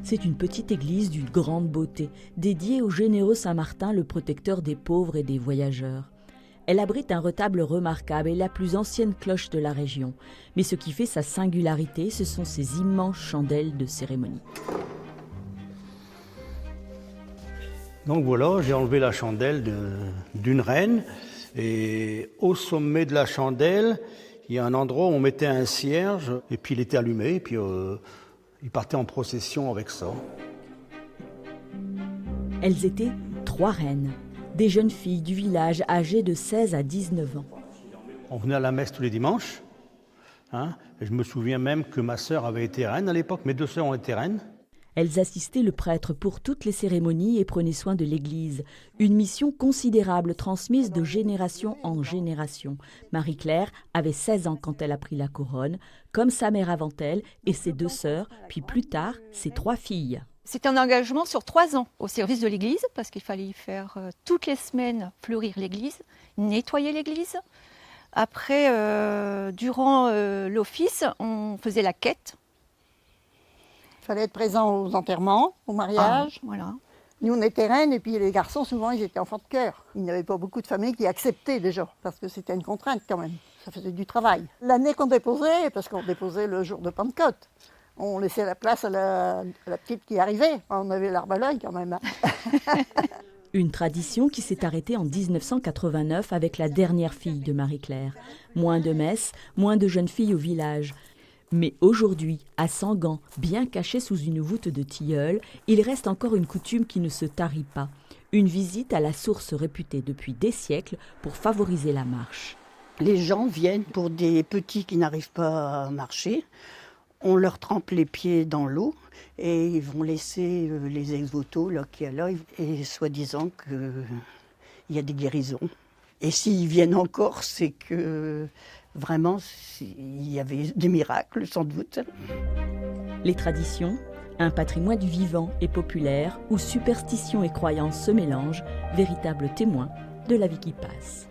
C'est une petite église d'une grande beauté, dédiée au généreux Saint-Martin, le protecteur des pauvres et des voyageurs. Elle abrite un retable remarquable et la plus ancienne cloche de la région. Mais ce qui fait sa singularité, ce sont ses immenses chandelles de cérémonie. Donc voilà, j'ai enlevé la chandelle d'une reine et au sommet de la chandelle, il y a un endroit où on mettait un cierge et puis il était allumé et puis il partait en procession avec ça. Elles étaient 3 reines, des jeunes filles du village âgées de 16 à 19 ans. On venait à la messe tous les dimanches. Et je me souviens même que ma sœur avait été reine à l'époque, mes 2 sœurs ont été reines. Elles assistaient le prêtre pour toutes les cérémonies et prenaient soin de l'église. Une mission considérable transmise de génération en génération. Marie-Claire avait 16 ans quand elle a pris la couronne, comme sa mère avant elle et ses 2 sœurs, puis plus tard ses 3 filles. C'était un engagement sur 3 ans au service de l'église, parce qu'il fallait y faire toutes les semaines fleurir l'église, nettoyer l'église. Après, durant l'office, on faisait la quête. Il fallait être présent aux enterrements, au mariage. Voilà. Nous, on était reines et puis les garçons, souvent, ils étaient enfants de cœur. Il n'y avait pas beaucoup de familles qui acceptaient déjà, parce que c'était une contrainte quand même. Ça faisait du travail. L'année qu'on déposait, parce qu'on déposait le jour de Pentecôte, on laissait la place à la petite qui arrivait. On avait l'arbre à l'œil quand même. Une tradition qui s'est arrêtée en 1989 avec la dernière fille de Marie-Claire. Moins de messes, moins de jeunes filles au village. Mais aujourd'hui, à Sengan, bien caché sous une voûte de tilleul, il reste encore une coutume qui ne se tarit pas. Une visite à la source réputée depuis des siècles pour favoriser la marche. Les gens viennent pour des petits qui n'arrivent pas à marcher. On leur trempe les pieds dans l'eau et ils vont laisser les ex-voto là qu'il y a là, et soi-disant qu'il y a des guérisons. Et s'ils viennent encore, c'est que vraiment il y avait des miracles sans doute. Les traditions, un patrimoine vivant et populaire où superstition et croyance se mélangent, véritable témoin de la vie qui passe.